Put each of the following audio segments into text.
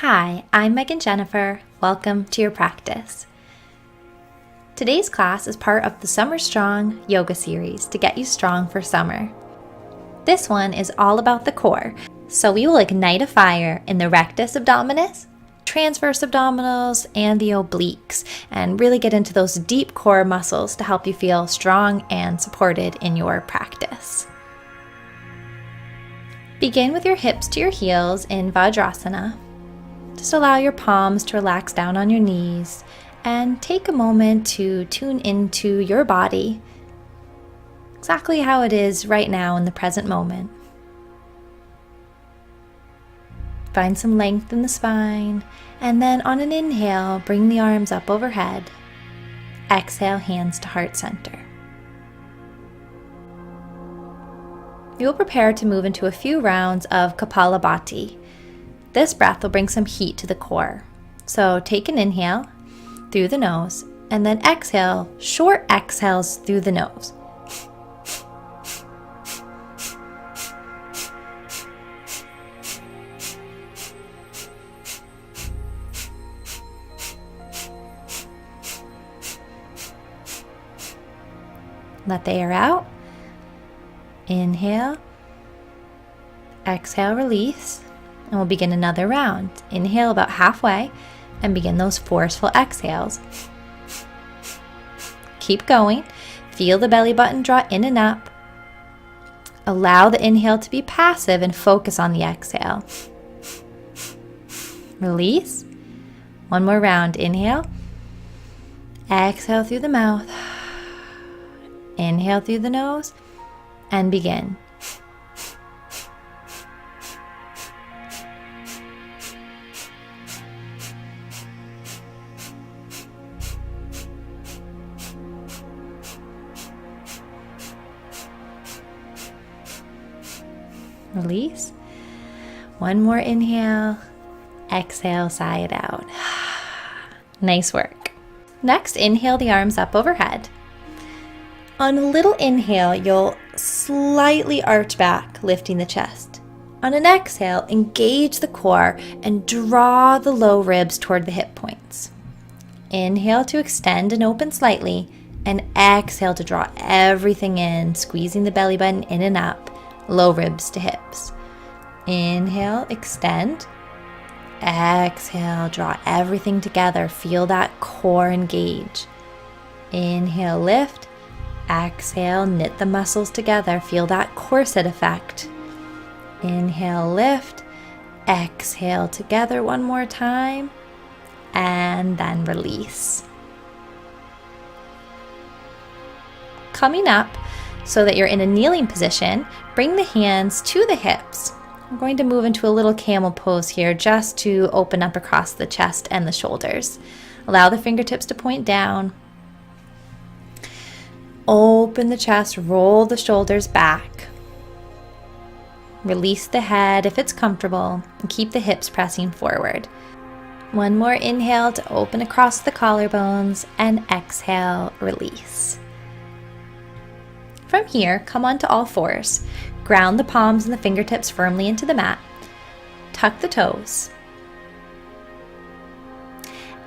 Hi, I'm Megan Jennifer. Welcome to your practice. Today's class is part of the Summer Strong yoga series to get you strong for summer. This one is all about the core, so we will ignite a fire in the rectus abdominis, transverse abdominals, and the obliques, and really get into those deep core muscles to help you feel strong and supported in your practice. Begin with your hips to your heels in Vajrasana. Just allow your palms to relax down on your knees and take a moment to tune into your body, exactly how it is right now in the present moment. Find some length in the spine, and then on an inhale, bring the arms up overhead. Exhale, hands to heart center. You will prepare to move into a few rounds of Kapalabhati. This breath will bring some heat to the core. So take an inhale through the nose and then exhale, short exhales through the nose. Let the air out. Inhale. Exhale, release. And we'll begin another round. Inhale about halfway and begin those forceful exhales. Keep going. Feel the belly button draw in and up. Allow the inhale to be passive and focus on the exhale. Release. One more round. Inhale. Exhale through the mouth. Inhale through the nose and begin. Release. One more inhale. Exhale, sigh it out. Nice work. Next, inhale the arms up overhead. On a little inhale, you'll slightly arch back, lifting the chest. On an exhale, engage the core and draw the low ribs toward the hip points. Inhale to extend and open slightly, and exhale to draw everything in, squeezing the belly button in and up. Low ribs to hips. Inhale, extend. Exhale, draw everything together. Feel that core engage. Inhale, lift. Exhale, knit the muscles together. Feel that corset effect. Inhale, lift. Exhale together one more time. And then release. Coming up, so that you're in a kneeling position, bring the hands to the hips. I'm going to move into a little camel pose here just to open up across the chest and the shoulders. Allow the fingertips to point down. Open the chest, roll the shoulders back. Release the head if it's comfortable, and keep the hips pressing forward. One more inhale to open across the collarbones, and exhale, release. From here, come onto all fours. Ground the palms and the fingertips firmly into the mat. Tuck the toes.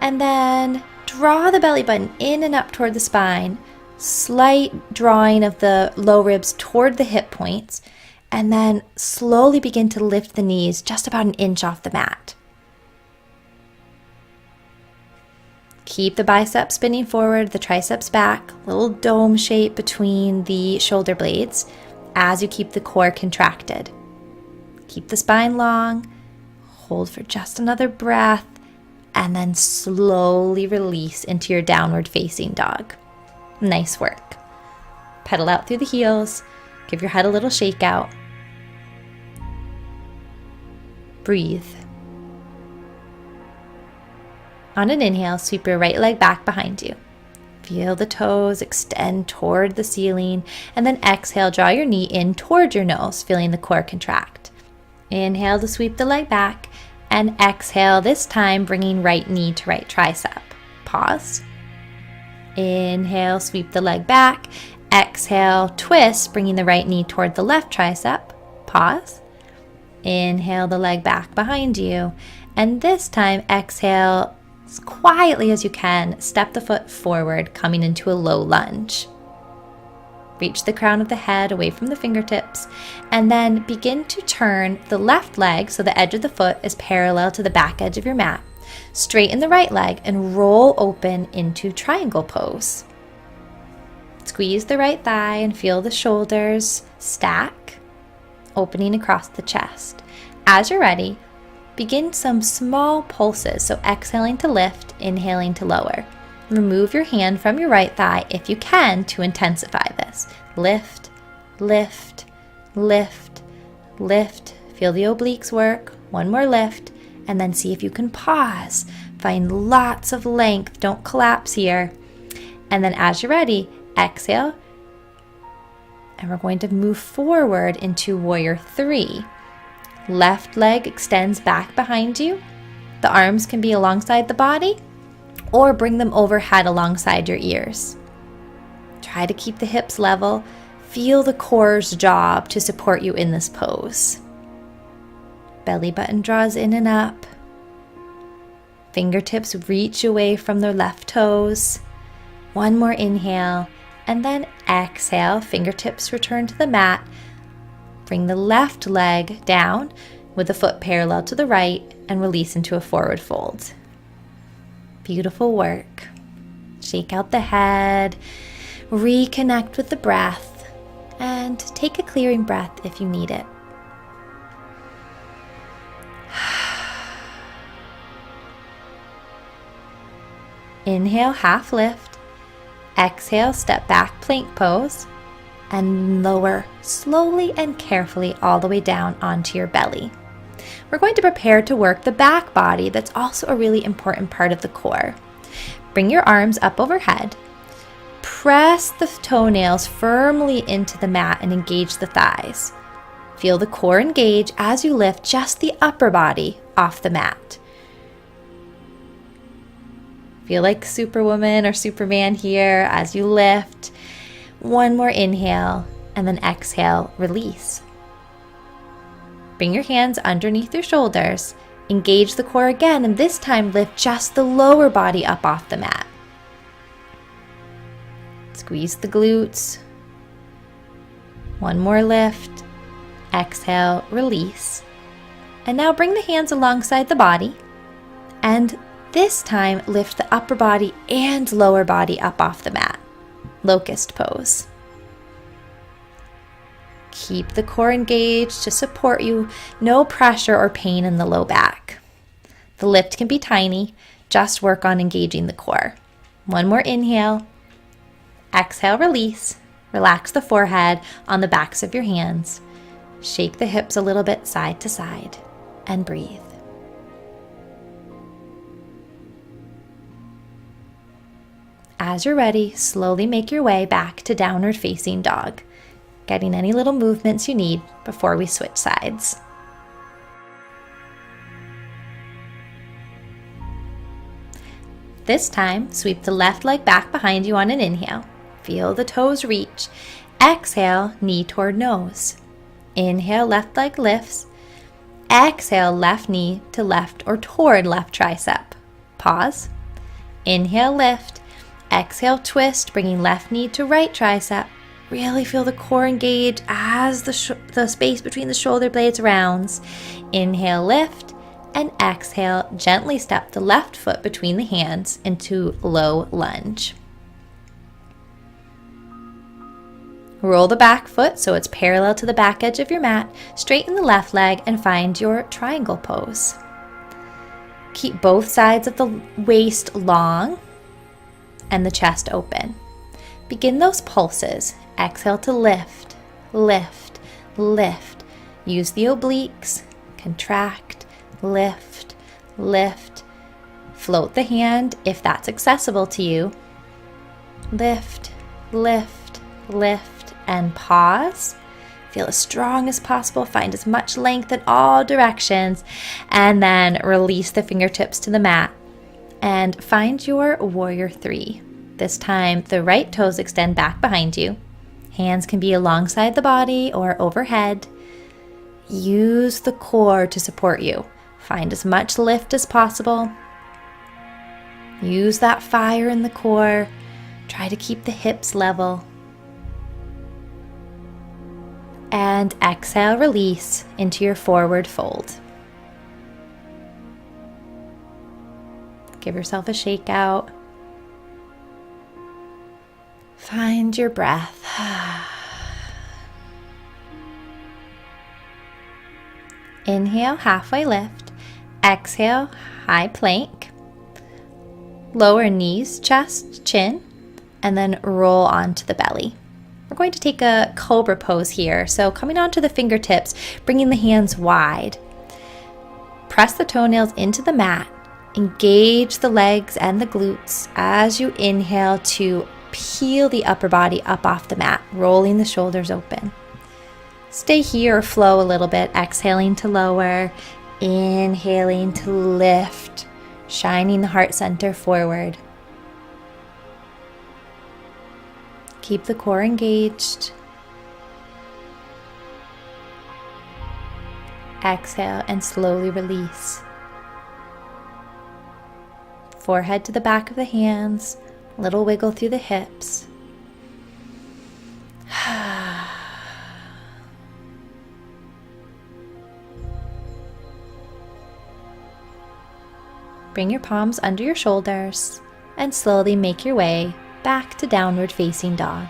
And then draw the belly button in and up toward the spine. Slight drawing of the low ribs toward the hip points. And then slowly begin to lift the knees just about an inch off the mat. Keep the biceps spinning forward, the triceps back, little dome shape between the shoulder blades as you keep the core contracted. Keep the spine long, hold for just another breath, and then slowly release into your downward facing dog. Nice work. Pedal out through the heels, give your head a little shake out. Breathe. On an inhale, sweep your right leg back behind you. Feel the toes extend toward the ceiling, and then exhale, draw your knee in toward your nose, feeling the core contract. Inhale to sweep the leg back, and exhale, this time bringing right knee to right tricep. Pause. Inhale, sweep the leg back. Exhale, twist, bringing the right knee toward the left tricep. Pause. Inhale the leg back behind you, And this time, exhale as quietly as you can. Step the foot forward, coming into a low lunge. Reach the crown of the head away from the fingertips, and then begin to turn the left leg so the edge of the foot is parallel to the back edge of your mat. Straighten the right leg and roll open into triangle pose. Squeeze the right thigh and feel the shoulders stack, opening across the chest. As you're ready, begin some small pulses, so exhaling to lift, inhaling to lower. Remove your hand from your right thigh if you can to intensify this. Lift, lift, lift, lift. Feel the obliques work. One more lift, and then see if you can pause. Find lots of length. Don't collapse here. And then as you're ready, exhale. And we're going to move forward into Warrior 3. Left leg extends back behind you. The arms can be alongside the body, or bring them overhead alongside your ears. Try to keep the hips level. Feel the core's job to support you in this pose. Belly button draws in and up. Fingertips reach away from the left toes. One more inhale, and then exhale. Fingertips return to the mat. Bring the left leg down with the foot parallel to the right and release into a forward fold. Beautiful work. Shake out the head, reconnect with the breath, and take a clearing breath if you need it. Inhale, half lift. Exhale, step back, plank pose, and lower slowly and carefully all the way down onto your belly. We're going to prepare to work the back body. That's also a really important part of the core. Bring your arms up overhead. Press the toenails firmly into the mat and engage the thighs. Feel the core engage as you lift just the upper body off the mat. Feel like Superwoman or Superman here as you lift. One more inhale, and then exhale, release. Bring your hands underneath your shoulders. Engage the core again, and this time lift just the lower body up off the mat. Squeeze the glutes. One more lift. Exhale, release. And now bring the hands alongside the body, and this time lift the upper body and lower body up off the mat. Locust Pose. Keep the core engaged to support you. No pressure or pain in the low back. The lift can be tiny. Just work on engaging the core. One more inhale. Exhale, release. Relax the forehead on the backs of your hands. Shake the hips a little bit side to side and breathe. As you're ready, slowly make your way back to downward facing dog, getting any little movements you need before we switch sides. This time, sweep the left leg back behind you on an inhale. Feel the toes reach. Exhale, knee toward nose. Inhale, left leg lifts. Exhale, left knee to left or toward left tricep. Pause. Inhale, lift. Exhale, twist, bringing left knee to right tricep. Really feel the core engage as the space between the shoulder blades rounds. Inhale, lift, and exhale, gently step the left foot between the hands into low lunge. Roll the back foot so it's parallel to the back edge of your mat. Straighten the left leg and find your triangle pose. Keep both sides of the waist long and the chest open. Begin those pulses. Exhale to lift, lift, lift. Use the obliques. Contract, lift, lift. Float the hand if that's accessible to you. Lift, lift, lift, and pause. Feel as strong as possible. Find as much length in all directions. And then release the fingertips to the mat. And find your Warrior 3. This time, the right toes extend back behind you. Hands can be alongside the body or overhead. Use the core to support you. Find as much lift as possible. Use that fire in the core. Try to keep the hips level. And exhale, release into your forward fold. Give yourself a shake out. Find your breath. Inhale, halfway lift. Exhale, high plank. Lower knees, chest, chin, and then roll onto the belly. We're going to take a Cobra Pose here. So coming onto the fingertips, bringing the hands wide. Press the toenails into the mat. Engage the legs and the glutes as you inhale to peel the upper body up off the mat, rolling the shoulders open. Stay here or flow a little bit, exhaling to lower, inhaling to lift, shining the heart center forward. Keep the core engaged. Exhale and slowly release. Forehead to the back of the hands, little wiggle through the hips. Bring your palms under your shoulders and slowly make your way back to downward facing dog.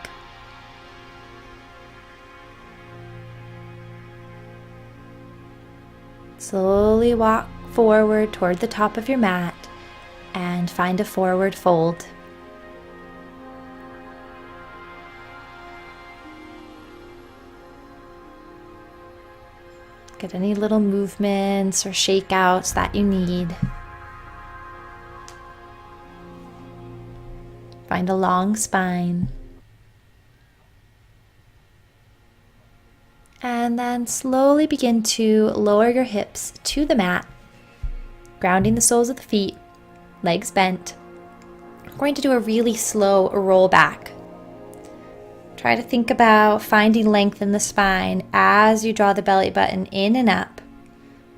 Slowly walk forward toward the top of your mat and find a forward fold. Get any little movements or shakeouts that you need. Find a long spine. And then slowly begin to lower your hips to the mat, grounding the soles of the feet, legs bent. I'm going to do a really slow roll back. Try to think about finding length in the spine as you draw the belly button in and up.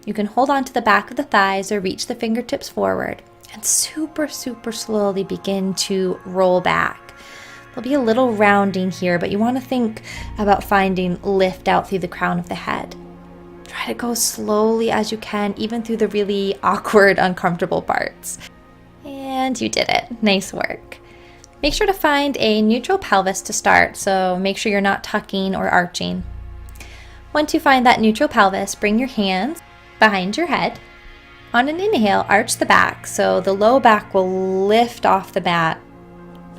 You can hold on to the back of the thighs or reach the fingertips forward. And super slowly begin to roll back. There'll be a little rounding here, but you want to think about finding lift out through the crown of the head. Try to go slowly as you can, even through the really awkward, uncomfortable parts. And you did it. Nice work. Make sure to find a neutral pelvis to start, so make sure you're not tucking or arching. Once you find that neutral pelvis, bring your hands behind your head. On an inhale, arch the back so the low back will lift off the mat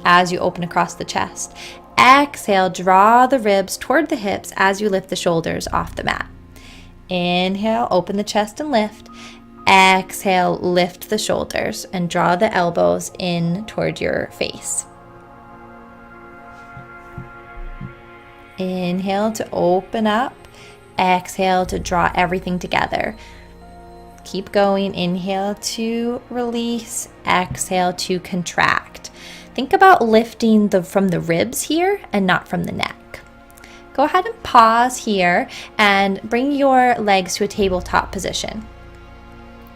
as you open across the chest. Exhale, draw the ribs toward the hips as you lift the shoulders off the mat. Inhale, open the chest and lift. Exhale, lift the shoulders and draw the elbows in toward your face. Inhale to open up. Exhale to draw everything together. Keep going. Inhale to release. Exhale to contract. Think about lifting from the ribs here and not from the neck. Go ahead and pause here and bring your legs to a tabletop position.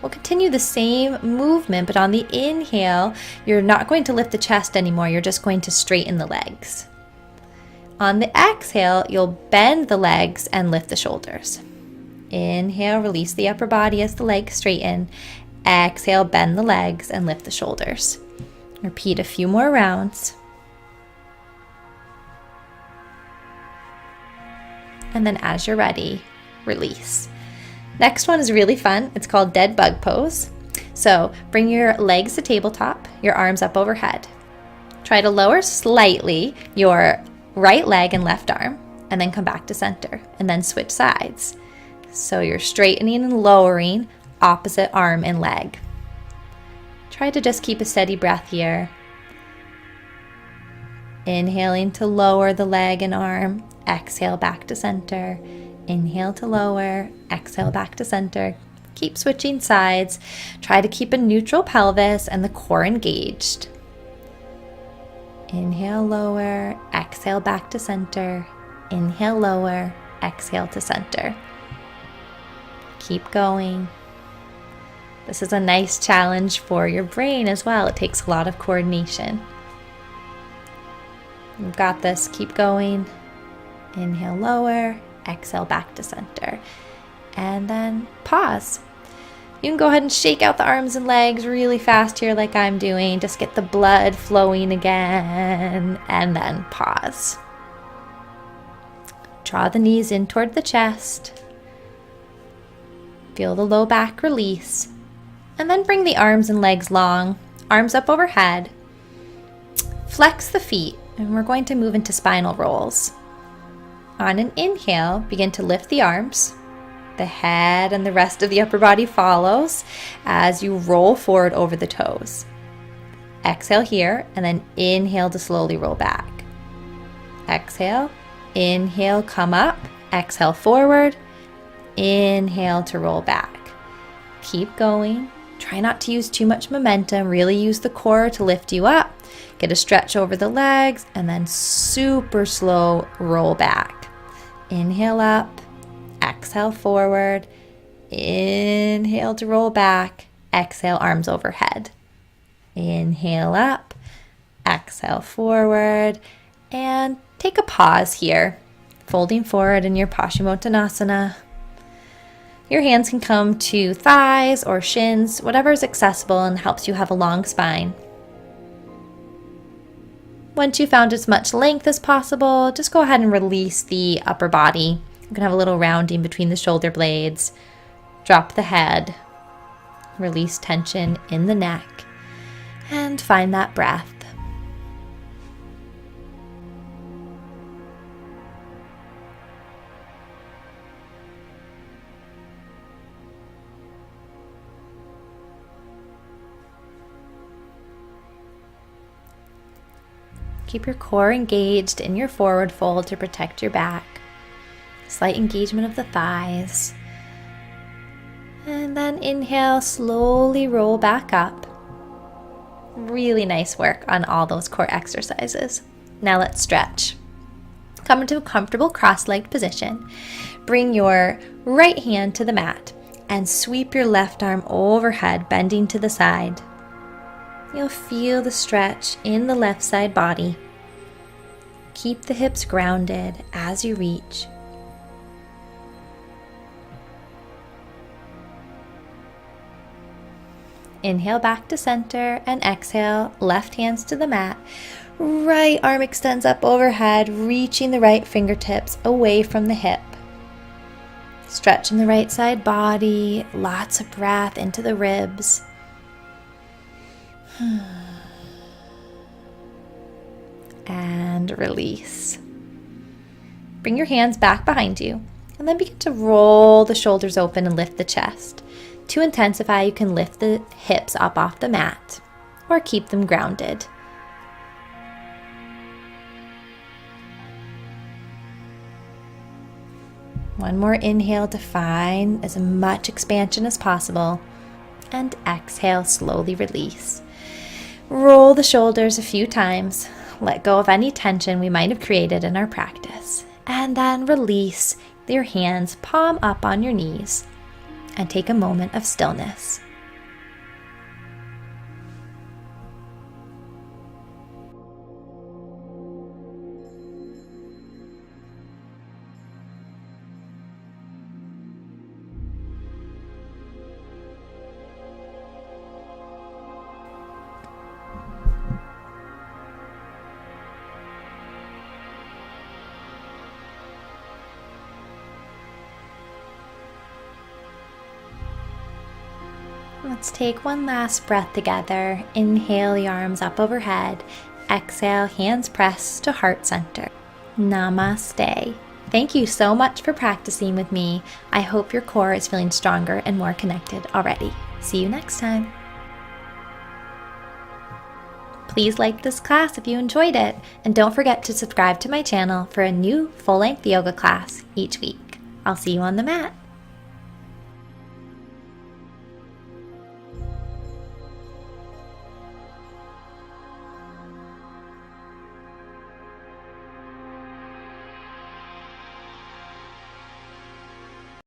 We'll continue the same movement, but on the inhale, you're not going to lift the chest anymore. You're just going to straighten the legs. On the exhale, you'll bend the legs and lift the shoulders. Inhale, release the upper body as the legs straighten. Exhale, bend the legs and lift the shoulders. Repeat a few more rounds. And then as you're ready, release. Next one is really fun. It's called Dead Bug Pose. So bring your legs to tabletop, your arms up overhead. Try to lower slightly your right leg and left arm, and then come back to center, and then switch sides. So you're straightening and lowering opposite arm and leg. Try to just keep a steady breath here. Inhaling to lower the leg and arm. Exhale back to center. Inhale to lower. Exhale back to center. Keep switching sides. Try to keep a neutral pelvis and the core engaged. Inhale, lower. Exhale back to center. Inhale, lower. Exhale to center. Keep going. This is a nice challenge for your brain as well. It takes a lot of coordination. You've got this. Keep going. Inhale, lower. Exhale, back to center. And then pause. You can go ahead and shake out the arms and legs really fast here like I'm doing. Just get the blood flowing again. And then pause. Draw the knees in toward the chest. Feel the low back release. And then bring the arms and legs long. Arms up overhead. Flex the feet. And we're going to move into spinal rolls. On an inhale, begin to lift the arms. The head and the rest of the upper body follows as you roll forward over the toes. Exhale here, and then inhale to slowly roll back. Exhale, inhale, come up. Exhale, forward. Inhale to roll back. Keep going. Try not to use too much momentum. Really use the core to lift you up. Get a stretch over the legs, and then super slow roll back. Inhale up. Exhale forward. Inhale to roll back. Exhale, arms overhead. Inhale up. Exhale forward. And take a pause here. Folding forward in your Paschimottanasana. Your hands can come to thighs or shins, whatever is accessible and helps you have a long spine. Once you found as much length as possible, just go ahead and release the upper body. You can have a little rounding between the shoulder blades. Drop the head. Release tension in the neck. And find that breath. Keep your core engaged in your forward fold to protect your back. Slight engagement of the thighs. And then inhale, slowly roll back up. Really nice work on all those core exercises. Now let's stretch. Come into a comfortable cross-legged position. Bring your right hand to the mat and sweep your left arm overhead, bending to the side. You'll feel the stretch in the left side body. Keep the hips grounded as you reach. Inhale back to center and exhale, left hands to the mat. Right arm extends up overhead, reaching the right fingertips away from the hip. Stretch in the right side body, lots of breath into the ribs. And release. Bring your hands back behind you and then begin to roll the shoulders open and lift the chest. To intensify, you can lift the hips up off the mat or keep them grounded. One more inhale to find as much expansion as possible, and exhale, slowly release. Roll the shoulders a few times. Let go of any tension we might have created in our practice. And then release your hands palm up on your knees and take a moment of stillness. Let's take one last breath together. Inhale the arms up overhead. Exhale, hands press to heart center. Namaste. Thank you so much for practicing with me. I hope your core is feeling stronger and more connected already. See you next time. Please like this class if you enjoyed it, and don't forget to subscribe to my channel for a new full-length yoga class each week. I'll see you on the mat.